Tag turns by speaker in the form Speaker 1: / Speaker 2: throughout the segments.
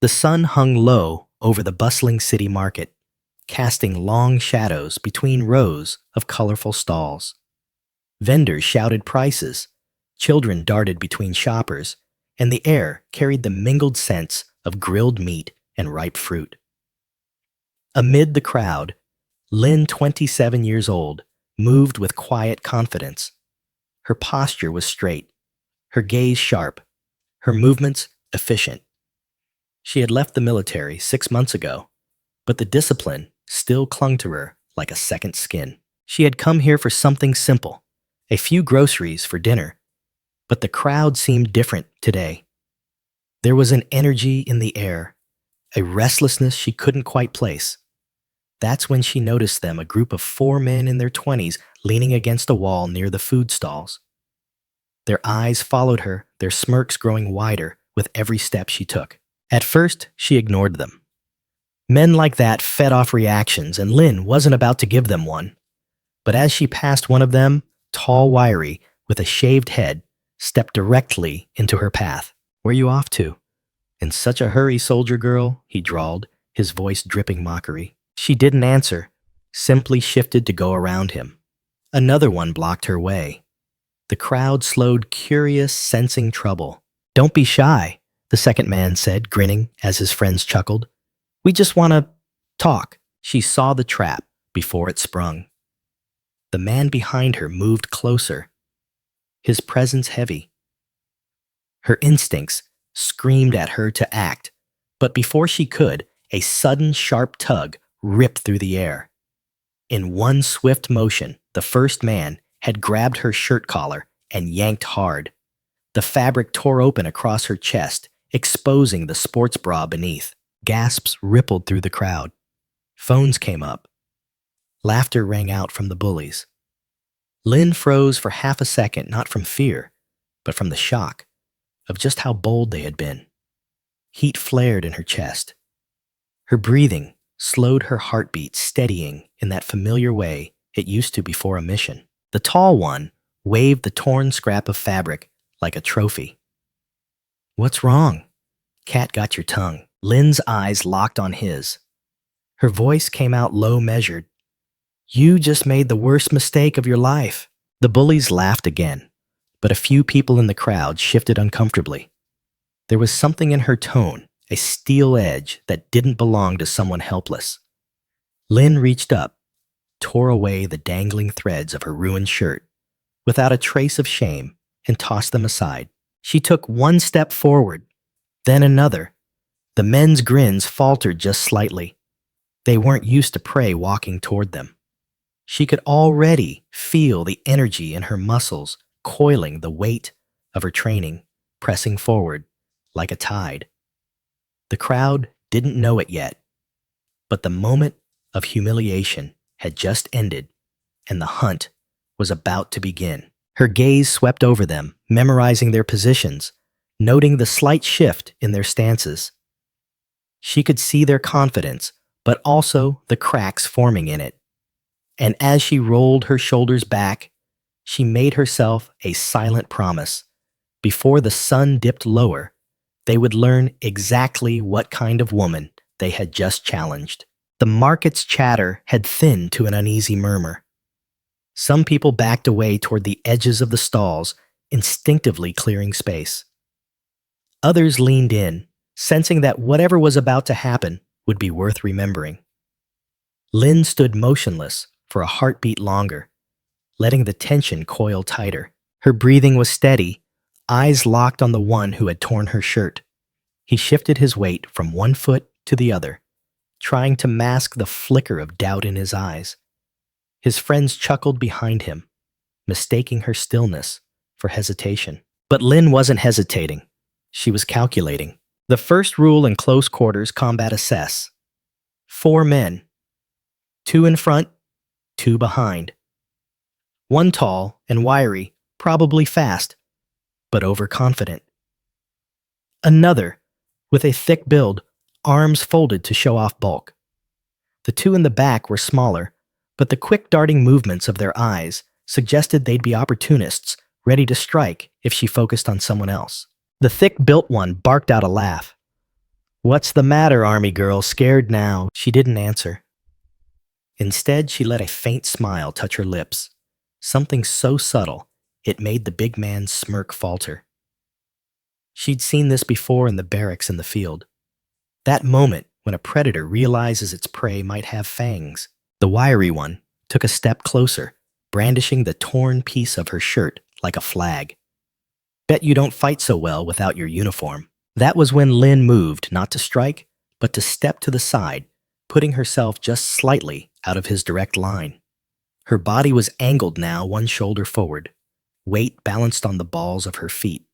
Speaker 1: The sun hung low over the bustling city market, casting long shadows between rows of colorful stalls. Vendors shouted prices, children darted between shoppers, and the air carried the mingled scents of grilled meat and ripe fruit. Amid the crowd, Lynn, 27 years old, moved with quiet confidence. Her posture was straight, her gaze sharp, her movements efficient. She had left the military 6 months ago, but the discipline still clung to her like a second skin. She had come here for something simple, a few groceries for dinner, but the crowd seemed different today. There was an energy in the air, a restlessness she couldn't quite place. That's when she noticed them, a group of 4 men in their 20s leaning against a wall near the food stalls. Their eyes followed her, their smirks growing wider with every step she took. At first, she ignored them. Men like that fed off reactions, and Lynn wasn't about to give them one. But as she passed one of them, tall, wiry, with a shaved head, stepped directly into her path. "Where you off to?" "In such a hurry, soldier girl," he drawled, his voice dripping mockery. She didn't answer, simply shifted to go around him. Another one blocked her way. The crowd slowed, curious, sensing trouble. "Don't be shy," the second man said, grinning as his friends chuckled. "We just want to talk." She saw the trap before it sprung. The man behind her moved closer, his presence heavy. Her instincts screamed at her to act, but before she could, a sudden sharp tug ripped through the air. In one swift motion, the first man had grabbed her shirt collar and yanked hard. The fabric tore open across her chest, exposing the sports bra beneath. Gasps rippled through the crowd. Phones came up. Laughter rang out from the bullies. Lynn froze for half a second, not from fear, but from the shock of just how bold they had been. Heat flared in her chest. Her breathing slowed, her heartbeat steadying in that familiar way it used to before a mission. The tall one waved the torn scrap of fabric like a trophy. "What's wrong?" "Cat got your tongue." Lynn's eyes locked on his. Her voice came out low, measured. "You just made the worst mistake of your life." The bullies laughed again, but a few people in the crowd shifted uncomfortably. There was something in her tone, a steel edge that didn't belong to someone helpless. Lynn reached up, tore away the dangling threads of her ruined shirt, without a trace of shame, and tossed them aside. She took one step forward, then another. The men's grins faltered just slightly. They weren't used to prey walking toward them. She could already feel the energy in her muscles coiling, the weight of her training pressing forward like a tide. The crowd didn't know it yet, but the moment of humiliation had just ended, and the hunt was about to begin. Her gaze swept over them, memorizing their positions, noting the slight shift in their stances. She could see their confidence, but also the cracks forming in it. And as she rolled her shoulders back, she made herself a silent promise. Before the sun dipped lower, they would learn exactly what kind of woman they had just challenged. The market's chatter had thinned to an uneasy murmur. Some people backed away toward the edges of the stalls, instinctively clearing space. Others leaned in, sensing that whatever was about to happen would be worth remembering. Lynn stood motionless for a heartbeat longer, letting the tension coil tighter. Her breathing was steady, eyes locked on the one who had torn her shirt. He shifted his weight from one foot to the other, trying to mask the flicker of doubt in his eyes. His friends chuckled behind him, mistaking her stillness for hesitation. But Lynn wasn't hesitating. She was calculating. The first rule in close quarters combat: assess. 4 men. 2 in front, 2 behind. One tall and wiry, probably fast, but overconfident. Another, with a thick build, arms folded to show off bulk. The 2 in the back were smaller, but the quick darting movements of their eyes suggested they'd be opportunists, ready to strike if she focused on someone else. The thick-built one barked out a laugh. "What's the matter, army girl? Scared now?" She didn't answer. Instead, she let a faint smile touch her lips, something so subtle it made the big man's smirk falter. She'd seen this before in the barracks in the field. That moment when a predator realizes its prey might have fangs. The wiry one took a step closer, brandishing the torn piece of her shirt like a flag. "Bet you don't fight so well without your uniform." That was when Lynn moved not to strike, but to step to the side, putting herself just slightly out of his direct line. Her body was angled now, one shoulder forward, weight balanced on the balls of her feet.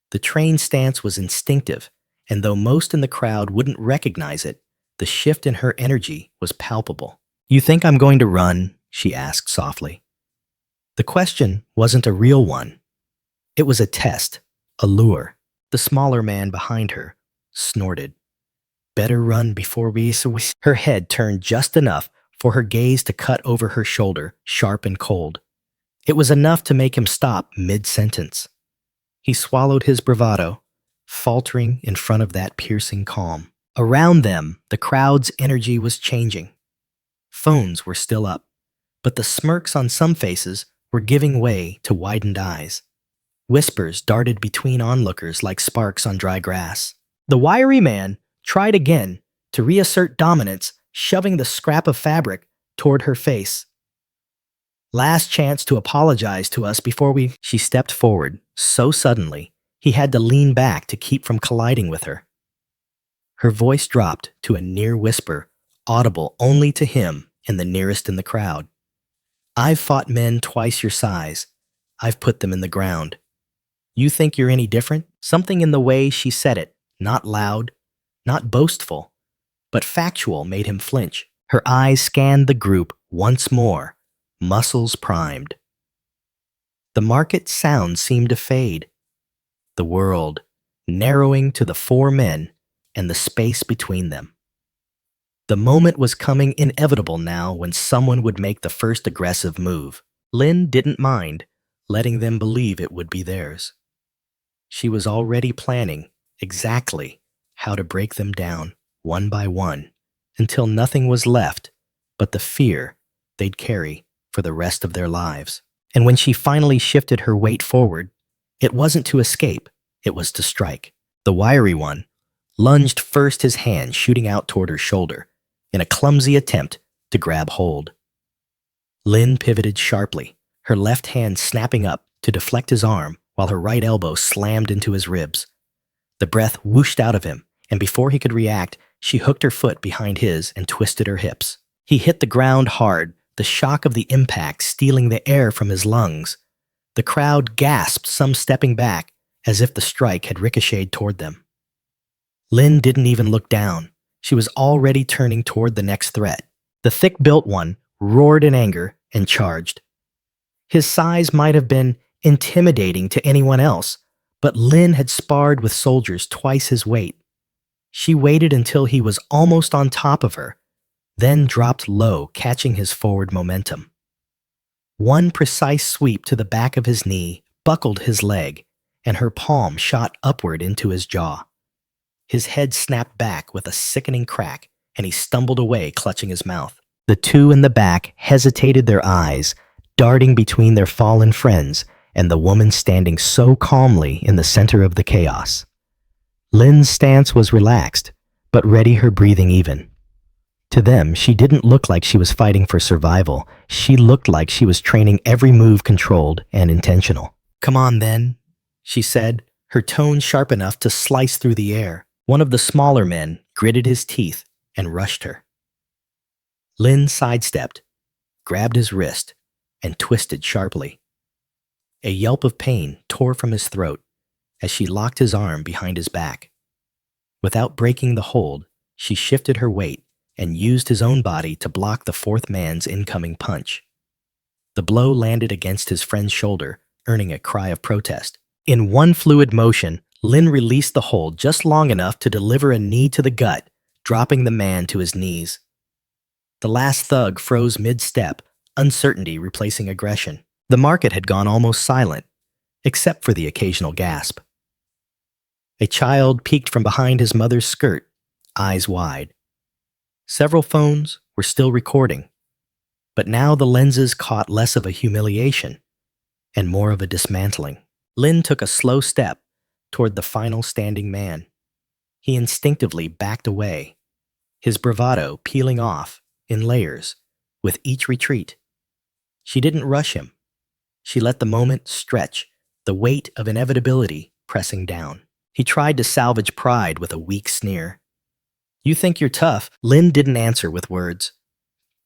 Speaker 1: The trained stance was instinctive, and though most in the crowd wouldn't recognize it, the shift in her energy was palpable. "You think I'm going to run?" she asked softly. The question wasn't a real one. It was a test, a lure. The smaller man behind her snorted. "Better run before we..." Her head turned just enough for her gaze to cut over her shoulder, sharp and cold. It was enough to make him stop mid-sentence. He swallowed his bravado, faltering in front of that piercing calm. Around them, the crowd's energy was changing. Phones were still up, but the smirks on some faces were giving way to widened eyes. Whispers darted between onlookers like sparks on dry grass. The wiry man tried again to reassert dominance, shoving the scrap of fabric toward her face. "Last chance to apologize to us before we..." She stepped forward so suddenly he had to lean back to keep from colliding with her. Her voice dropped to a near whisper, audible only to him and the nearest in the crowd. "I've fought men twice your size. I've put them in the ground. You think you're any different?" Something in the way she said it, not loud, not boastful, but factual, made him flinch. Her eyes scanned the group once more, muscles primed. The market sound seemed to fade. The world, narrowing to the four men and the space between them. The moment was coming, inevitable now, when someone would make the first aggressive move. Lynn didn't mind letting them believe it would be theirs. She was already planning exactly how to break them down, one by one, until nothing was left but the fear they'd carry for the rest of their lives. And when she finally shifted her weight forward, it wasn't to escape, it was to strike. The wiry one lunged first, his hand shooting out toward her shoulder in a clumsy attempt to grab hold. Lynn pivoted sharply, her left hand snapping up to deflect his arm while her right elbow slammed into his ribs. The breath whooshed out of him, and before he could react, she hooked her foot behind his and twisted her hips. He hit the ground hard, the shock of the impact stealing the air from his lungs. The crowd gasped, some stepping back, as if the strike had ricocheted toward them. Lynn didn't even look down. She was already turning toward the next threat. The thick-built one roared in anger and charged. His size might have been intimidating to anyone else, but Lynn had sparred with soldiers twice his weight. She waited until he was almost on top of her, then dropped low, catching his forward momentum. One precise sweep to the back of his knee buckled his leg, and her palm shot upward into his jaw. His head snapped back with a sickening crack, and he stumbled away, clutching his mouth. The two in the back hesitated, their eyes darting between their fallen friends and the woman standing so calmly in the center of the chaos. Lynn's stance was relaxed, but ready, her breathing even. To them, she didn't look like she was fighting for survival. She looked like she was training every move controlled and intentional. "Come on, then," she said, her tone sharp enough to slice through the air. One of the smaller men gritted his teeth and rushed her. Lynn sidestepped, grabbed his wrist, and twisted sharply. A yelp of pain tore from his throat as she locked his arm behind his back. Without breaking the hold, she shifted her weight and used his own body to block the fourth man's incoming punch. The blow landed against his friend's shoulder, earning a cry of protest. In one fluid motion, Lynn released the hold just long enough to deliver a knee to the gut, dropping the man to his knees. The last thug froze mid-step, uncertainty replacing aggression. The market had gone almost silent, except for the occasional gasp. A child peeked from behind his mother's skirt, eyes wide. Several phones were still recording, but now the lenses caught less of a humiliation and more of a dismantling. Lin took a slow step toward the final standing man. He instinctively backed away, his bravado peeling off in layers with each retreat. She didn't rush him. She let the moment stretch, the weight of inevitability pressing down. He tried to salvage pride with a weak sneer. "You think you're tough?" Lin didn't answer with words.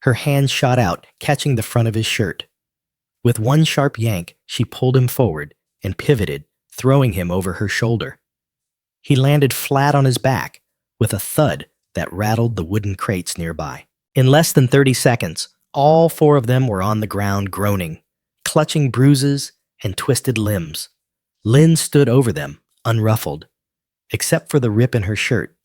Speaker 1: Her hand shot out, catching the front of his shirt. With one sharp yank, she pulled him forward and pivoted, throwing him over her shoulder. He landed flat on his back with a thud that rattled the wooden crates nearby. In less than 30 seconds, all four of them were on the ground groaning, clutching bruises and twisted limbs. Lin stood over them, unruffled, except for the rip in her shirt,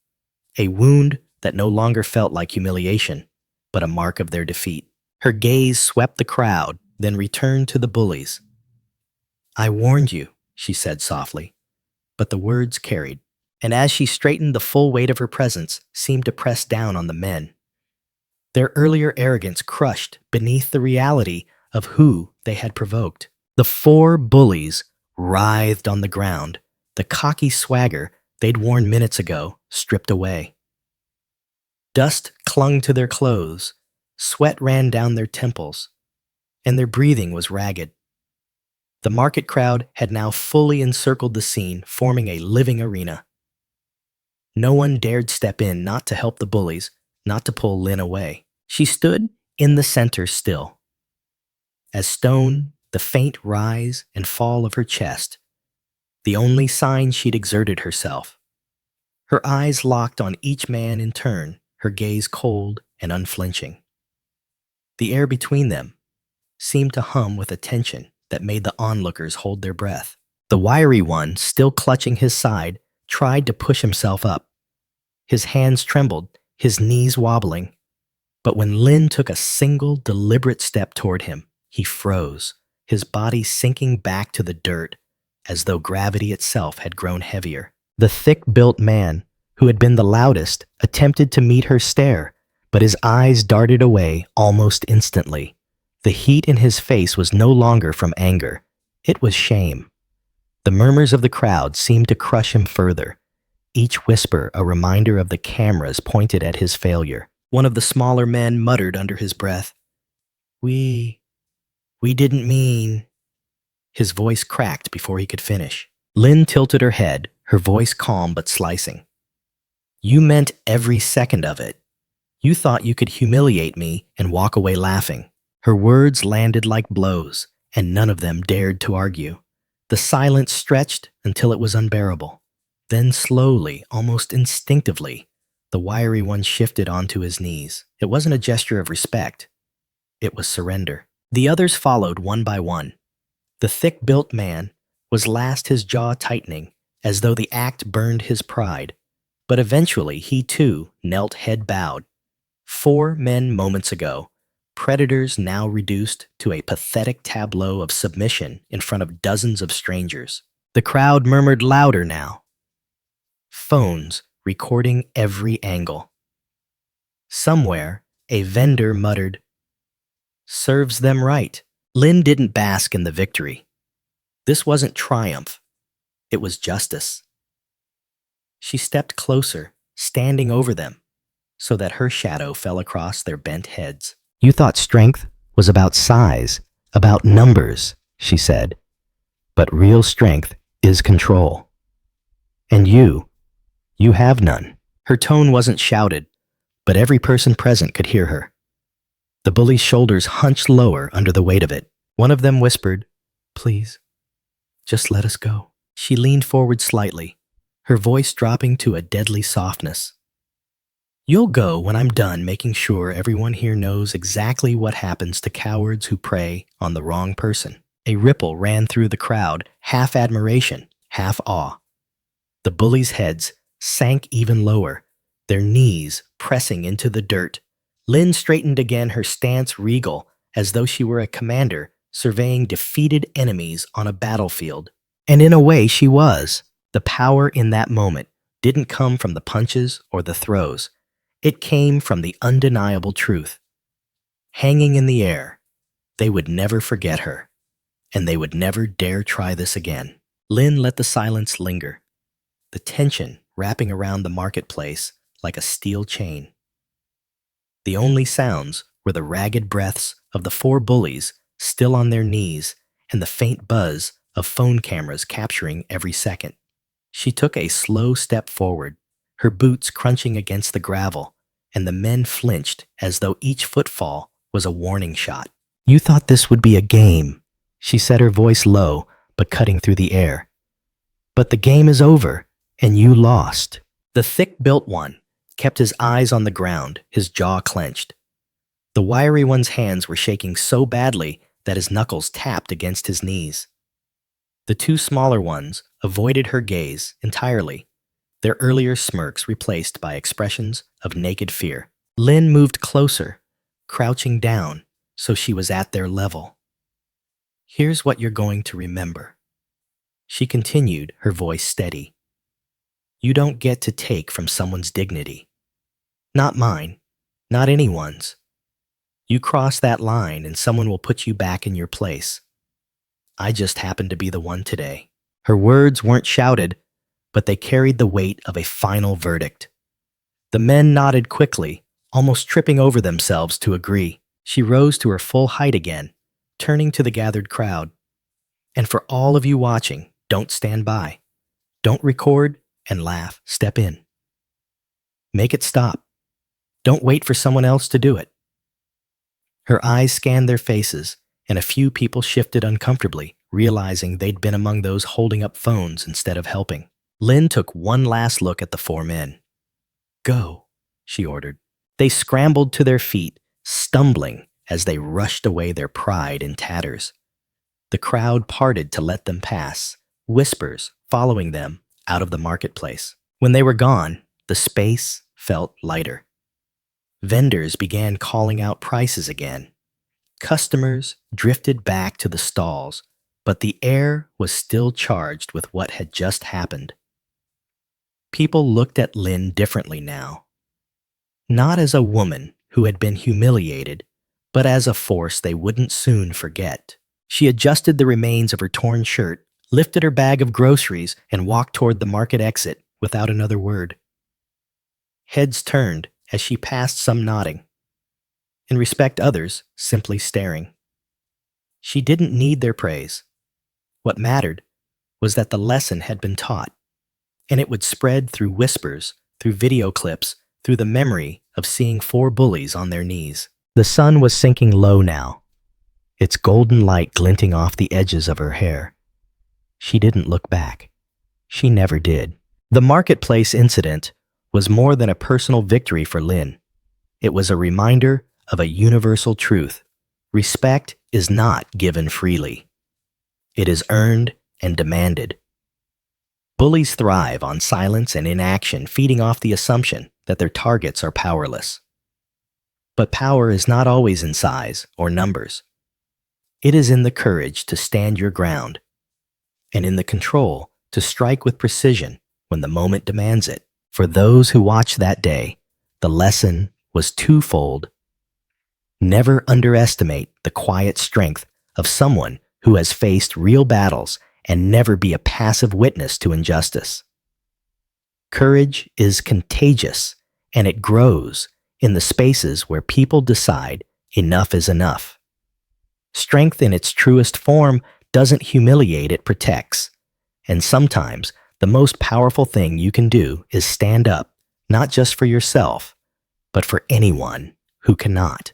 Speaker 1: a wound that no longer felt like humiliation, but a mark of their defeat. Her gaze swept the crowd, then returned to the bullies. "I warned you," she said softly, but the words carried, and as she straightened, the full weight of her presence seemed to press down on the men. Their earlier arrogance crushed beneath the reality of who they had provoked. The four bullies writhed on the ground, the cocky swagger they'd worn minutes ago stripped away. Dust clung to their clothes, sweat ran down their temples, and their breathing was ragged. The market crowd had now fully encircled the scene, forming a living arena. No one dared step in, not to help the bullies, not to pull Lin away. She stood in the center still. As stone, the faint rise and fall of her chest, the only sign she'd exerted herself. Her eyes locked on each man in turn, her gaze cold and unflinching. The air between them seemed to hum with a tension that made the onlookers hold their breath. The wiry one, still clutching his side, tried to push himself up. His hands trembled, his knees wobbling. But when Lin took a single, deliberate step toward him, he froze, his body sinking back to the dirt, as though gravity itself had grown heavier. The thick-built man, who had been the loudest, attempted to meet her stare, but his eyes darted away almost instantly. The heat in his face was no longer from anger. It was shame. The murmurs of the crowd seemed to crush him further, each whisper a reminder of the cameras pointed at his failure. One of the smaller men muttered under his breath, We didn't mean." His voice cracked before he could finish. Lin tilted her head, her voice calm but slicing. "You meant every second of it. You thought you could humiliate me and walk away laughing." Her words landed like blows, and none of them dared to argue. The silence stretched until it was unbearable. Then slowly, almost instinctively, the wiry one shifted onto his knees. It wasn't a gesture of respect. It was surrender. The others followed one by one. The thick-built man was last, his jaw tightening, as though the act burned his pride. But eventually, he too knelt head bowed. 4 men moments ago, predators now reduced to a pathetic tableau of submission in front of dozens of strangers. The crowd murmured louder now. Phones recording every angle. Somewhere, a vendor muttered, "Serves them right." Lin didn't bask in the victory. This wasn't triumph. It was justice. She stepped closer, standing over them, so that her shadow fell across their bent heads. "You thought strength was about size, about numbers," she said. "But real strength is control. And you have none." Her tone wasn't shouted, but every person present could hear her. The bully's shoulders hunched lower under the weight of it. One of them whispered, "Please, just let us go." She leaned forward slightly, her voice dropping to a deadly softness. "You'll go when I'm done making sure everyone here knows exactly what happens to cowards who prey on the wrong person." A ripple ran through the crowd, half admiration, half awe. The bullies' heads sank even lower, their knees pressing into the dirt. Lin straightened again, her stance regal, as though she were a commander surveying defeated enemies on a battlefield. And in a way she was. The power in that moment didn't come from the punches or the throws. It came from the undeniable truth. Hanging in the air, they would never forget her, and they would never dare try this again. Lynn let the silence linger, the tension wrapping around the marketplace like a steel chain. The only sounds were the ragged breaths of the four bullies still on their knees and the faint buzz of phone cameras capturing every second. She took a slow step forward, her boots crunching against the gravel, and the men flinched as though each footfall was a warning shot. "You thought this would be a game," she said, her voice low but cutting through the air. "But the game is over, and you lost." The thick-built one kept his eyes on the ground, his jaw clenched. The wiry one's hands were shaking so badly that his knuckles tapped against his knees. The two smaller ones avoided her gaze entirely, their earlier smirks replaced by expressions of naked fear. Lynn moved closer, crouching down so she was at their level. "Here's what you're going to remember," she continued, her voice steady. "You don't get to take from someone's dignity. Not mine, not anyone's. You cross that line and someone will put you back in your place. I just happened to be the one today." Her words weren't shouted, but they carried the weight of a final verdict. The men nodded quickly, almost tripping over themselves to agree. She rose to her full height again, turning to the gathered crowd. "And for all of you watching, don't stand by. Don't record and laugh. Step in. Make it stop. Don't wait for someone else to do it." Her eyes scanned their faces, and a few people shifted uncomfortably, realizing they'd been among those holding up phones instead of helping. Lynn took one last look at the four men. "Go," she ordered. They scrambled to their feet, stumbling as they rushed away, their pride in tatters. The crowd parted to let them pass, whispers following them out of the marketplace. When they were gone, the space felt lighter. Vendors began calling out prices again. Customers drifted back to the stalls, but the air was still charged with what had just happened. People looked at Lynn differently now. Not as a woman who had been humiliated, but as a force they wouldn't soon forget. She adjusted the remains of her torn shirt, lifted her bag of groceries, and walked toward the market exit without another word. Heads turned as she passed, some nodding. In respect, others simply staring. She didn't need their praise. What mattered was that the lesson had been taught, and it would spread through whispers, through video clips, through the memory of seeing four bullies on their knees. The sun was sinking low now, its golden light glinting off the edges of her hair. She didn't look back. She never did. The marketplace incident was more than a personal victory for Lynn. It was a reminder of a universal truth. Respect is not given freely. It is earned and demanded. Bullies thrive on silence and inaction, feeding off the assumption that their targets are powerless. But power is not always in size or numbers. It is in the courage to stand your ground, and in the control to strike with precision when the moment demands it. For those who watched that day, the lesson was twofold. Never underestimate the quiet strength of someone who has faced real battles, and never be a passive witness to injustice. Courage is contagious, and it grows in the spaces where people decide enough is enough. Strength in its truest form doesn't humiliate, it protects. And sometimes the most powerful thing you can do is stand up, not just for yourself, but for anyone who cannot.